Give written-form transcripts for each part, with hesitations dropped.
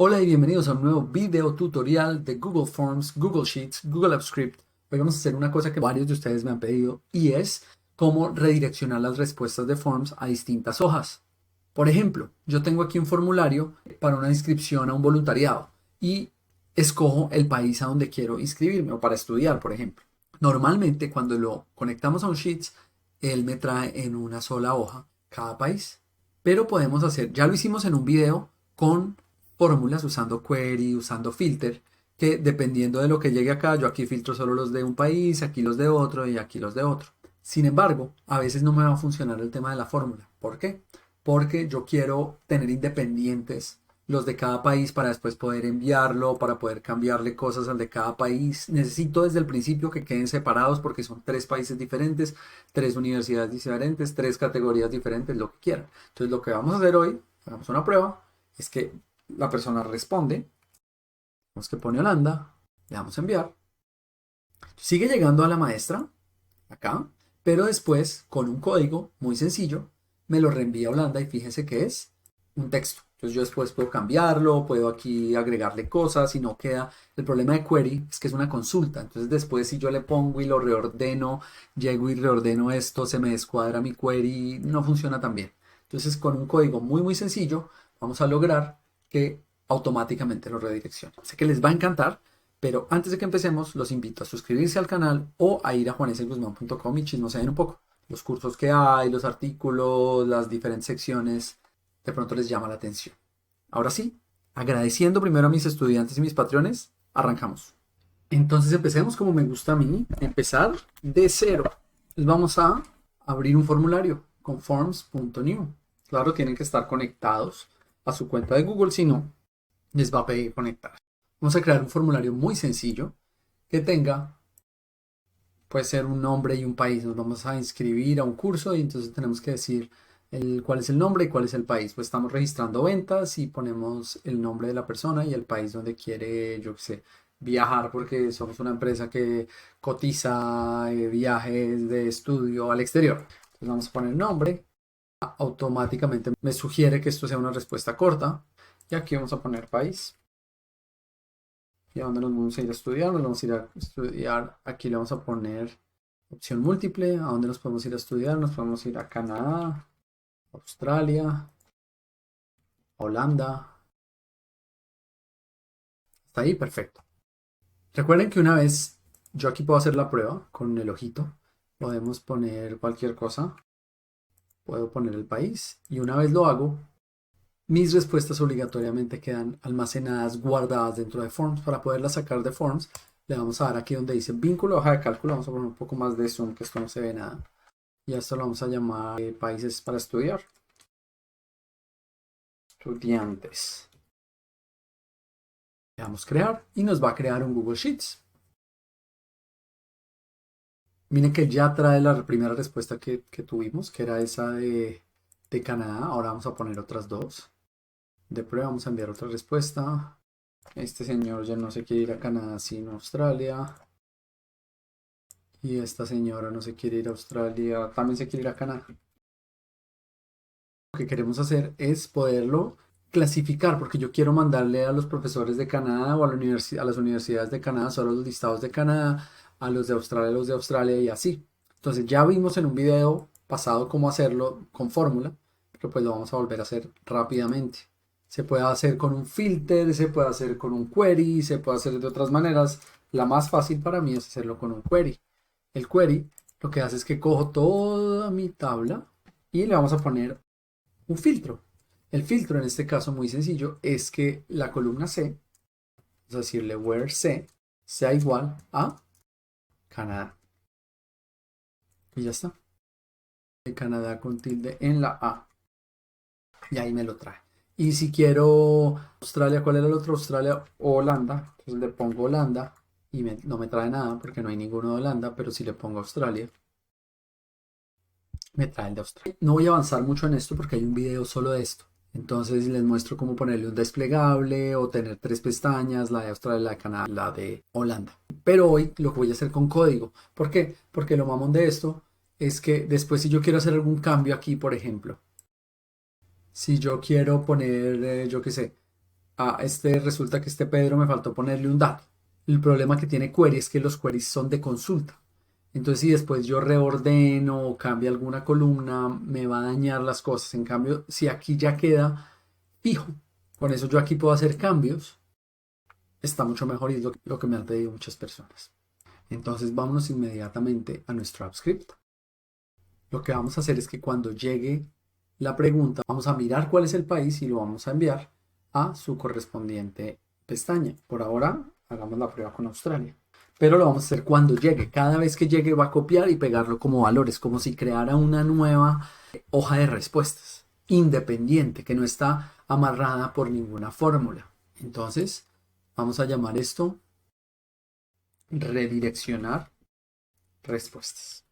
Hola y bienvenidos a un nuevo video tutorial de Google Forms, Google Sheets, Google Apps Script. Hoy vamos a hacer una cosa que varios de ustedes me han pedido y es cómo redireccionar las respuestas de Forms a distintas hojas. Por ejemplo, yo tengo aquí un formulario para una inscripción a un voluntariado y escojo el país a donde quiero inscribirme o para estudiar, por ejemplo. Normalmente cuando lo conectamos a un Sheets, él me trae en una sola hoja cada país. Pero podemos hacer, ya lo hicimos en un video con fórmulas usando query, usando filter, que dependiendo de lo que llegue acá, yo aquí filtro solo los de un país, aquí los de otro y aquí los de otro. Sin embargo, a veces no me va a funcionar el tema de la fórmula. ¿Por qué? Porque yo quiero tener independientes los de cada país para después poder enviarlo, para poder cambiarle cosas al de cada país. Necesito desde el principio que queden separados porque son tres países diferentes, tres universidades diferentes, tres categorías diferentes, lo que quieran. Entonces lo que vamos a hacer hoy, hagamos una prueba, es que la persona responde, vemos que pone Holanda, le damos a enviar, sigue llegando a la maestra, acá, pero después con un código muy sencillo me lo reenvía a Holanda y fíjense que es un texto. Entonces yo después puedo cambiarlo, puedo aquí agregarle cosas y no queda. El problema de query es que es una consulta. Entonces después si yo le pongo y lo reordeno, llego y reordeno esto, se me descuadra mi query, no funciona tan bien. Entonces con un código muy sencillo vamos a lograr que automáticamente lo redireccione. Sé que les va a encantar, pero antes de que empecemos, los invito a suscribirse al canal o a ir a juaneseguzman.com y chismosear un poco. Los cursos que hay, los artículos, las diferentes secciones, de pronto les llama la atención. Ahora sí, agradeciendo primero a mis estudiantes y mis patrones, arrancamos. Entonces empecemos como me gusta a mí, empezar de cero. Les vamos a abrir un formulario con forms.new. Claro, tienen que estar conectados a su cuenta de Google, si no, les va a pedir conectar. Vamos a crear un formulario muy sencillo que tenga, puede ser un nombre y un país. Nos vamos a inscribir a un curso y entonces tenemos que decir cuál es el nombre y cuál es el país. Pues estamos registrando ventas y ponemos el nombre de la persona y el país donde quiere, yo qué sé, viajar porque somos una empresa que cotiza viajes de estudio al exterior. Entonces vamos a poner nombre. Automáticamente me sugiere que esto sea una respuesta corta y aquí vamos a poner país. ¿Y a dónde nos vamos a ir a estudiar? Nos vamos a ir a estudiar. Aquí le vamos a poner opción múltiple. ¿A dónde nos podemos ir a estudiar? Nos podemos ir a Canadá, Australia, Holanda. Está ahí, perfecto. Recuerden que una vez yo aquí puedo hacer la prueba con el ojito. Podemos poner cualquier cosa. Puedo poner el país. Y una vez lo hago, mis respuestas obligatoriamente quedan almacenadas, guardadas dentro de Forms. Para poderlas sacar de Forms, le vamos a dar aquí donde dice vínculo, hoja de cálculo. Vamos a poner un poco más de zoom, que esto no se ve nada. Y a esto lo vamos a llamar países para estudiar. Estudiantes. Le damos crear y nos va a crear un Google Sheets. Miren que ya trae la primera respuesta que tuvimos, que era esa de Canadá. Ahora vamos a poner otras dos. De prueba vamos a enviar otra respuesta. Este señor ya no se quiere ir a Canadá sino a Australia. Y esta señora no se quiere ir a Australia, también se quiere ir a Canadá. Lo que queremos hacer es poderlo clasificar, porque yo quiero mandarle a los profesores de Canadá o a las universidades de Canadá solo los listados de Canadá, a los de Australia y así. Entonces ya vimos en un video pasado cómo hacerlo con fórmula, pero pues lo vamos a volver a hacer rápidamente. Se puede hacer con un filter, se puede hacer con un query, se puede hacer de otras maneras. La más fácil para mí es hacerlo con un query. El query lo que hace es que cojo toda mi tabla y le vamos a poner un filtro. El filtro en este caso muy sencillo es que la columna C, vamos a decirle where C, sea igual a Canadá. Y ya está. De Canadá con tilde en la A. Y ahí me lo trae. Y si quiero Australia, ¿cuál era el otro? Australia o Holanda. Entonces le pongo Holanda y no me trae nada porque no hay ninguno de Holanda, pero si le pongo Australia, me trae el de Australia. No voy a avanzar mucho en esto porque hay un video solo de esto. Entonces les muestro cómo ponerle un desplegable o tener tres pestañas, la de Australia, la de Canadá, la de Holanda. Pero hoy lo voy a hacer con código. ¿Por qué? Porque lo mamón de esto es que después si yo quiero hacer algún cambio aquí, por ejemplo, si yo quiero poner, yo qué sé, resulta que este Pedro me faltó ponerle un dato. El problema que tiene query es que los queries son de consulta. Entonces, si después yo reordeno o cambio alguna columna, me va a dañar las cosas. En cambio, si aquí ya queda fijo, con eso yo aquí puedo hacer cambios, está mucho mejor y es lo que me han pedido muchas personas. Entonces, vámonos inmediatamente a nuestro app script. Lo que vamos a hacer es que cuando llegue la pregunta, vamos a mirar cuál es el país y lo vamos a enviar a su correspondiente pestaña. Por ahora, hagamos la prueba con Australia. Pero lo vamos a hacer cuando llegue. Cada vez que llegue va a copiar y pegarlo como valores, como si creara una nueva hoja de respuestas, independiente, que no está amarrada por ninguna fórmula. Entonces, vamos a llamar esto redireccionar respuestas.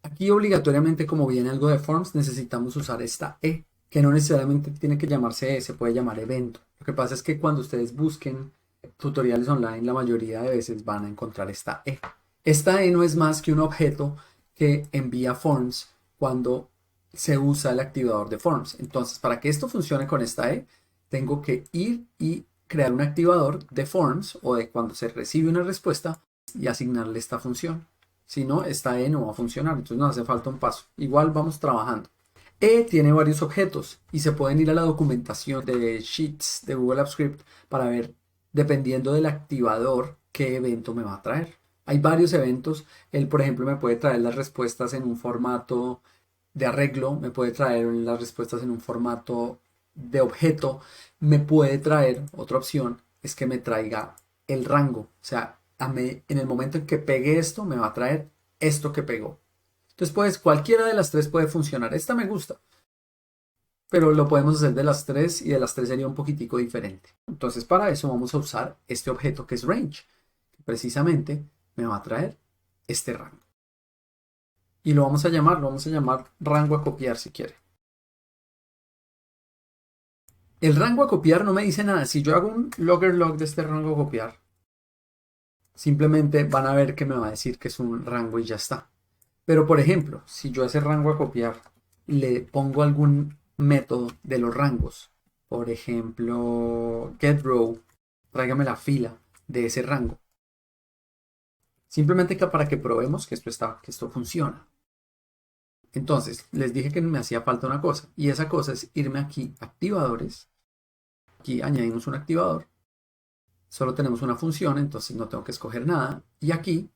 Aquí obligatoriamente, como viene algo de forms, necesitamos usar esta E, que no necesariamente tiene que llamarse E, se puede llamar evento. Lo que pasa es que cuando ustedes busquen tutoriales online, la mayoría de veces van a encontrar esta E. Esta E no es más que un objeto que envía forms cuando se usa el activador de forms. Entonces, para que esto funcione con esta E, tengo que ir y crear un activador de forms o de cuando se recibe una respuesta y asignarle esta función. Si no, esta E no va a funcionar, entonces nos hace falta un paso. Igual vamos trabajando. E tiene varios objetos y se pueden ir a la documentación de Sheets de Google Apps Script para ver, dependiendo del activador, qué evento me va a traer. Hay varios eventos. Él, por ejemplo, me puede traer las respuestas en un formato de arreglo, me puede traer las respuestas en un formato de objeto, me puede traer, otra opción, es que me traiga el rango. O sea, en el momento en que pegue esto, me va a traer esto que pegó. Entonces, pues cualquiera de las tres puede funcionar. Esta me gusta, pero lo podemos hacer de las tres y de las tres sería un poquitico diferente. Entonces, para eso vamos a usar este objeto que es range, que precisamente me va a traer este rango. Y lo vamos a llamar rango a copiar si quiere. El rango a copiar no me dice nada. Si yo hago un logger log de este rango a copiar, simplemente van a ver que me va a decir que es un rango y ya está. Pero por ejemplo, si yo a ese rango a copiar le pongo algún método de los rangos, por ejemplo, getRow, tráigame la fila de ese rango. Simplemente para que probemos que esto funciona. Entonces, les dije que me hacía falta una cosa, y esa cosa es irme aquí, activadores. Aquí añadimos un activador. Solo tenemos una función, entonces no tengo que escoger nada. Y aquí,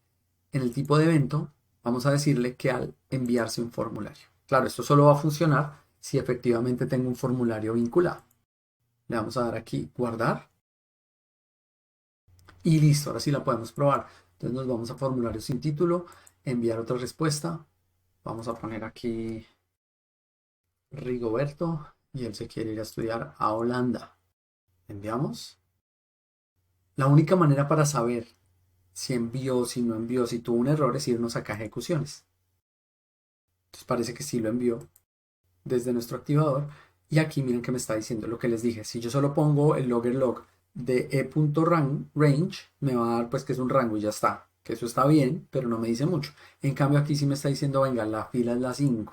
en el tipo de evento, vamos a decirle que al enviarse un formulario. Claro, esto solo va a funcionar si efectivamente tengo un formulario vinculado. Le vamos a dar aquí guardar. Y listo, ahora sí la podemos probar. Entonces nos vamos a formulario sin título, enviar otra respuesta. Vamos a poner aquí Rigoberto y él se quiere ir a estudiar a Holanda. Enviamos. La única manera para saber si envió, si no envió, si tuvo un error es irnos acá a ejecuciones. Entonces parece que sí lo envió desde nuestro activador. Y aquí miren que me está diciendo lo que les dije. Si yo solo pongo el logger log de e.range, me va a dar pues que es un rango y ya está. Que eso está bien, pero no me dice mucho. En cambio aquí sí me está diciendo, venga, la fila es la 5.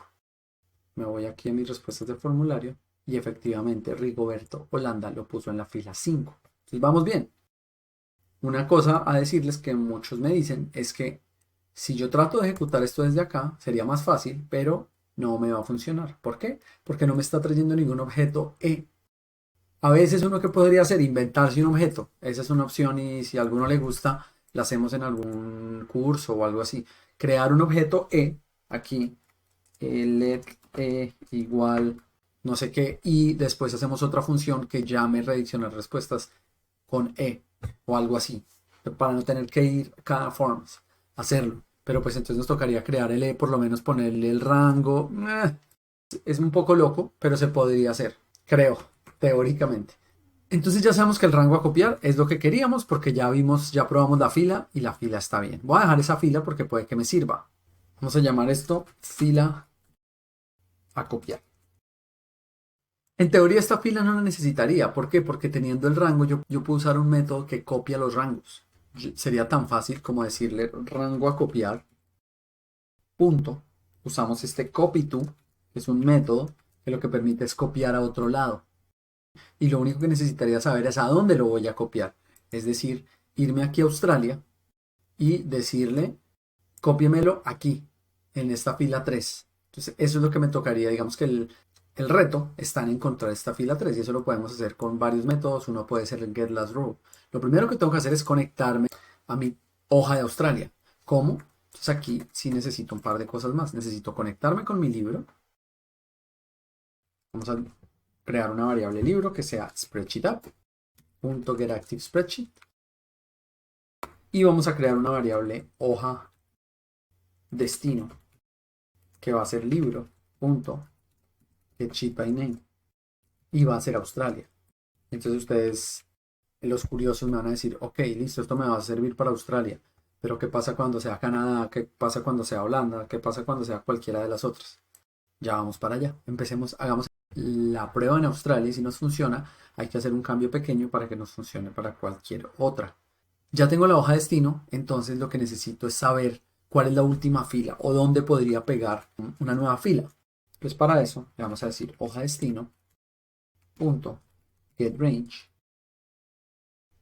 Me voy aquí a mis respuestas del formulario y efectivamente Rigoberto Holanda lo puso en la fila 5. Entonces vamos bien. Una cosa a decirles que muchos me dicen es que si yo trato de ejecutar esto desde acá sería más fácil, pero no me va a funcionar. ¿Por qué? Porque no me está trayendo ningún objeto E. A veces uno que podría hacer, inventarse un objeto. Esa es una opción y si a alguno le gusta, la hacemos en algún curso o algo así. Crear un objeto E, aquí, let E igual no sé qué, y después hacemos otra función que llame redireccionar respuestas con E o algo así, para no tener que ir cada forms a hacerlo. Pero pues entonces nos tocaría crear el E, por lo menos ponerle el rango. Es un poco loco, pero se podría hacer, creo, teóricamente. Entonces ya sabemos que el rango a copiar es lo que queríamos porque ya vimos, ya probamos la fila y la fila está bien. Voy a dejar esa fila porque puede que me sirva. Vamos a llamar esto fila a copiar. En teoría esta fila no la necesitaría. ¿Por qué? Porque teniendo el rango yo puedo usar un método que copia los rangos. Sería tan fácil como decirle rango a copiar. Punto. Usamos este copy to, que es un método que lo que permite es copiar a otro lado. y lo único que necesitaría saber es a dónde lo voy a copiar. Es decir, irme aquí a Australia y decirle, cópiemelo aquí, en esta fila 3. Entonces, eso es lo que me tocaría. Digamos que el reto está en encontrar esta fila 3 y eso lo podemos hacer con varios métodos. Uno puede ser el get last row. Lo primero que tengo que hacer es conectarme a mi hoja de Australia. ¿Cómo? Entonces aquí sí necesito un par de cosas más. Necesito conectarme con mi libro. Vamos a crear una variable libro que sea spreadsheet_app.getActiveSpreadsheet y vamos a crear una variable hoja destino que va a ser libro.getSheetByName y va a ser Australia. Entonces ustedes, los curiosos, me van a decir, ok, listo, esto me va a servir para Australia, pero ¿qué pasa cuando sea Canadá? ¿Qué pasa cuando sea Holanda? ¿Qué pasa cuando sea cualquiera de las otras? Ya vamos para allá. Empecemos, hagamos la prueba en Australia y si nos funciona, hay que hacer un cambio pequeño para que nos funcione para cualquier otra. Ya tengo la hoja de destino, entonces lo que necesito es saber cuál es la última fila o dónde podría pegar una nueva fila. Pues para eso le vamos a decir hoja destino punto get range.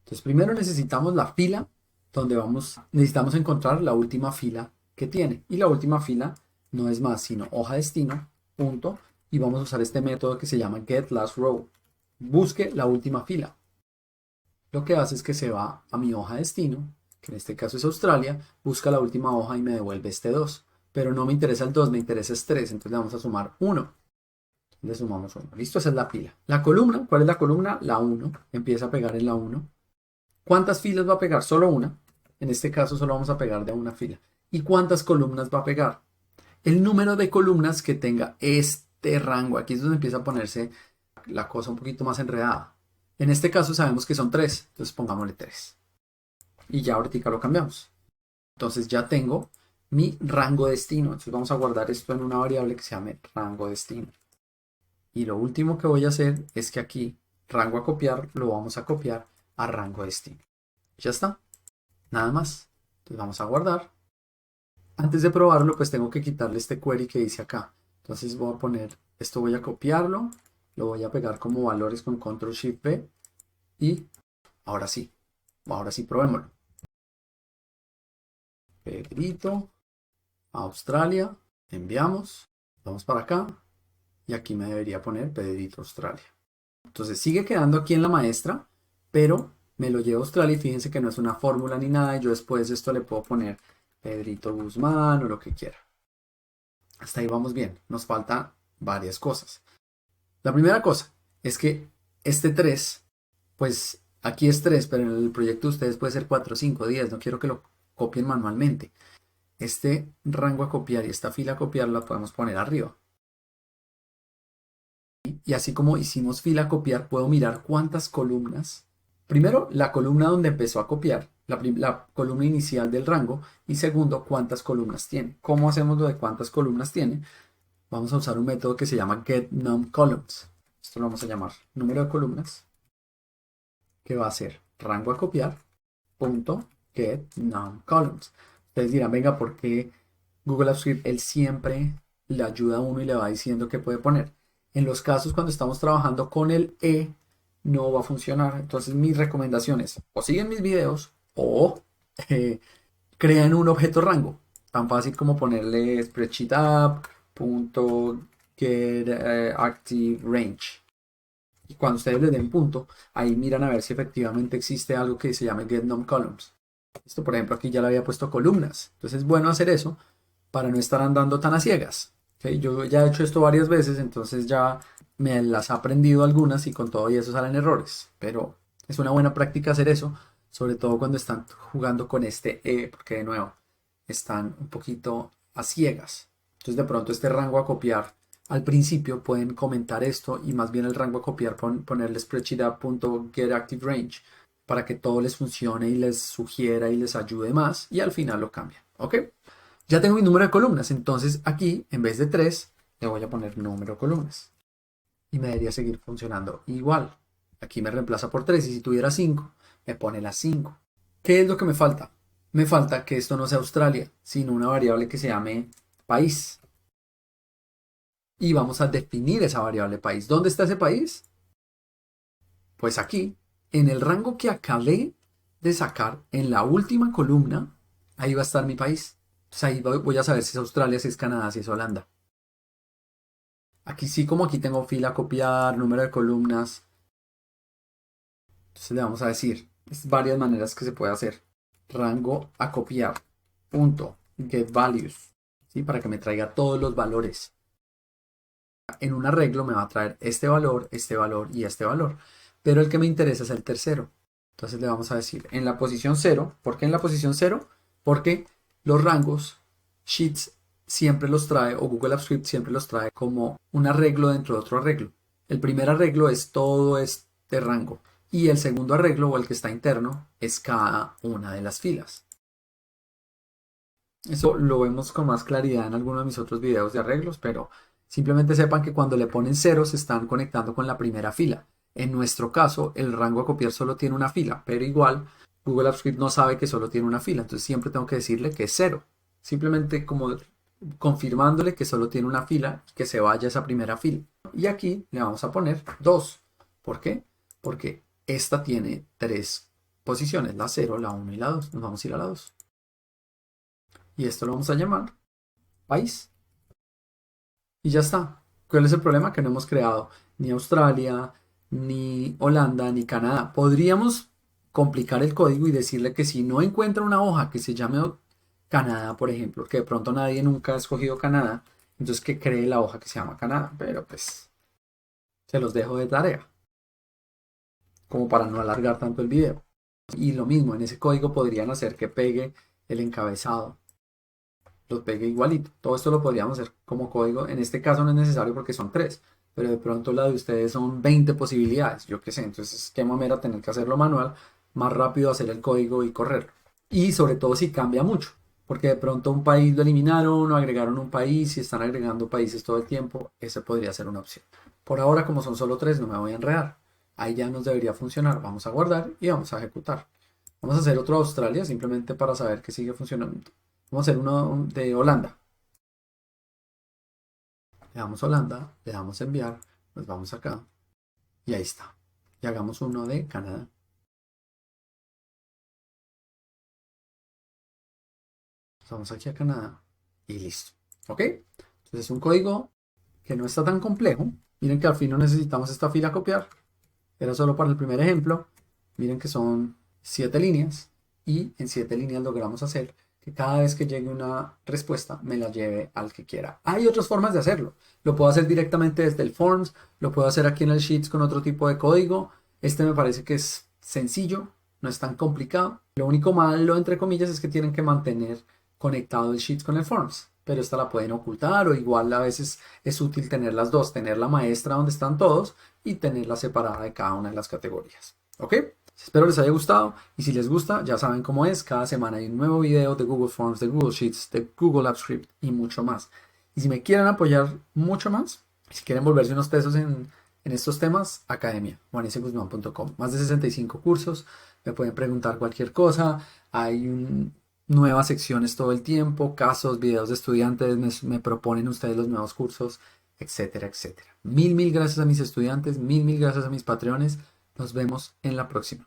Entonces primero necesitamos la fila donde necesitamos encontrar la última fila que tiene y la última fila no es más sino hoja destino punto y vamos a usar este método que se llama get last row. Busque la última fila. Lo que hace es que se va a mi hoja destino, que en este caso es Australia, busca la última hoja y me devuelve este 2. Pero no me interesa el 2, me interesa el 3, entonces le vamos a sumar 1. Le sumamos 1. Listo, esa es la pila. La columna, ¿cuál es la columna? La 1. Empieza a pegar en la 1. ¿Cuántas filas va a pegar? Solo una. En este caso solo vamos a pegar de una fila. ¿Y cuántas columnas va a pegar? El número de columnas que tenga este rango. Aquí es donde empieza a ponerse la cosa un poquito más enredada. En este caso sabemos que son 3, entonces pongámosle 3. Y ya ahorita lo cambiamos. Entonces ya tengo mi rango destino. Entonces vamos a guardar esto en una variable que se llame rango destino. Y lo último que voy a hacer es que aquí rango a copiar lo vamos a copiar a rango destino. Ya está. Nada más. Entonces vamos a guardar. Antes de probarlo pues tengo que quitarle este query que dice acá. Entonces voy a poner, esto voy a copiarlo. Lo voy a pegar como valores con Control Shift V. Y ahora sí probémoslo. Pedrito, Australia, enviamos, vamos para acá y aquí me debería poner Pedrito Australia. Entonces sigue quedando aquí en la maestra, pero me lo llevo a Australia y fíjense que no es una fórmula ni nada y yo después de esto le puedo poner Pedrito Guzmán o lo que quiera. Hasta ahí vamos bien, nos faltan varias cosas. La primera cosa es que este 3, pues aquí es 3, pero en el proyecto de ustedes puede ser 4, 5, 10, no quiero que lo copien manualmente. Este rango a copiar y esta fila a copiar la podemos poner arriba. Y así como hicimos fila a copiar, puedo mirar cuántas columnas. Primero, la columna donde empezó a copiar, la columna inicial del rango. Y segundo, cuántas columnas tiene. ¿Cómo hacemos lo de cuántas columnas tiene? Vamos a usar un método que se llama getNumColumns. Esto lo vamos a llamar número de columnas, que va a ser rango a copiar, punto, getNumColumns. Ustedes dirán, venga, ¿por qué Google Apps Script él siempre le ayuda a uno y le va diciendo qué puede poner? En los casos cuando estamos trabajando con el E, no va a funcionar. Entonces mis recomendaciones, o siguen mis videos o crean un objeto rango. Tan fácil como ponerle spreadsheet_app.getActiveRange. Y cuando ustedes le den punto, ahí miran a ver si efectivamente existe algo que se llame getNumColumns. Esto, por ejemplo, aquí ya le había puesto columnas. Entonces es bueno hacer eso para no estar andando tan a ciegas. ¿Okay? Yo ya he hecho esto varias veces, entonces ya me las he aprendido algunas y con todo y eso salen errores. Pero es una buena práctica hacer eso, sobre todo cuando están jugando con este E, porque de nuevo están un poquito a ciegas. Entonces de pronto este rango a copiar, al principio pueden comentar esto y más bien el rango a copiar ponerle spreadsheet.getActiveRange para que todo les funcione y les sugiera y les ayude más y al final lo cambian. ¿Ok? Ya tengo mi número de columnas, entonces aquí en vez de 3 le voy a poner número de columnas y me debería seguir funcionando igual. Aquí me reemplaza por 3 y si tuviera 5 me pone las 5. ¿Qué es lo que me falta? Me falta que esto no sea Australia, sino una variable que se llame país. Y vamos a definir esa variable país. ¿Dónde está ese país? Pues aquí, en el rango que acabé de sacar, en la última columna, ahí va a estar mi país. Entonces ahí voy a saber si es Australia, si es Canadá, si es Holanda. Aquí sí, como aquí tengo fila, copiar, número de columnas. Entonces le vamos a decir, es varias maneras que se puede hacer. Rango a copiar, punto, get values, ¿sí? Para que me traiga todos los valores. En un arreglo me va a traer este valor y este valor. Pero el que me interesa es el tercero. Entonces le vamos a decir en la posición 0. ¿Por qué en la posición 0? Porque los rangos, Sheets siempre los trae, o Google Apps Script siempre los trae como un arreglo dentro de otro arreglo. El primer arreglo es todo este rango. Y el segundo arreglo, o el que está interno, es cada una de las filas. Eso lo vemos con más claridad en alguno de mis otros videos de arreglos, pero simplemente sepan que cuando le ponen 0 se están conectando con la primera fila. En nuestro caso, el rango a copiar solo tiene una fila, pero igual Google Apps Script no sabe que solo tiene una fila, entonces siempre tengo que decirle que es 0. Simplemente como confirmándole que solo tiene una fila y que se vaya a esa primera fila. Y aquí le vamos a poner 2. ¿Por qué? Porque esta tiene 3 posiciones, la 0, la 1 y la 2. Nos vamos a ir a la 2. Y esto lo vamos a llamar país. Y ya está. ¿Cuál es el problema? Que no hemos creado ni Australia, ni Holanda, ni Canadá. Podríamos complicar el código y decirle que si no encuentra una hoja que se llame Canadá, por ejemplo, que de pronto nadie nunca ha escogido Canadá, entonces que cree la hoja que se llama Canadá. Pero pues se los dejo de tarea, como para no alargar tanto el video. Y lo mismo, en ese código podrían hacer que pegue el encabezado, lo pegue igualito. Todo esto lo podríamos hacer como código. En este caso no es necesario porque son 3, pero de pronto la de ustedes son 20 posibilidades, yo qué sé. Entonces, qué manera tener que hacerlo manual, más rápido hacer el código y correrlo. Y sobre todo si cambia mucho, porque de pronto un país lo eliminaron o agregaron un país y están agregando países todo el tiempo, esa podría ser una opción. Por ahora, como son solo 3, no me voy a enredar. Ahí ya nos debería funcionar. Vamos a guardar y vamos a ejecutar. Vamos a hacer otro Australia simplemente para saber que sigue funcionando. Vamos a hacer uno de Holanda. Le damos Holanda, le damos enviar, nos vamos acá y ahí está. Y hagamos uno de Canadá. Nos vamos aquí a Canadá y listo. ¿Ok? Entonces es un código que no está tan complejo. Miren que al fin no necesitamos esta fila a copiar. Era solo para el primer ejemplo. Miren que son 7 líneas y en 7 líneas logramos hacer que cada vez que llegue una respuesta me la lleve al que quiera. Hay otras formas de hacerlo. Lo puedo hacer directamente desde el Forms, lo puedo hacer aquí en el Sheets con otro tipo de código. Este me parece que es sencillo, no es tan complicado. Lo único malo, entre comillas, es que tienen que mantener conectado el Sheets con el Forms, pero esta la pueden ocultar o igual a veces es útil tener las dos, tener la maestra donde están todos y tenerla separada de cada una de las categorías. ¿Ok? Espero les haya gustado y si les gusta ya saben cómo es, cada semana hay un nuevo video de Google Forms, de Google Sheets, de Google Apps Script y mucho más. Y si me quieren apoyar mucho más, si quieren volverse unos tesos en estos temas, academia, juaniseguzman.com. Más de 65 cursos, me pueden preguntar cualquier cosa, hay nuevas secciones todo el tiempo, casos, videos de estudiantes, me proponen ustedes los nuevos cursos, etcétera, etcétera. Mil gracias a mis estudiantes, mil gracias a mis patreones. Nos vemos en la próxima.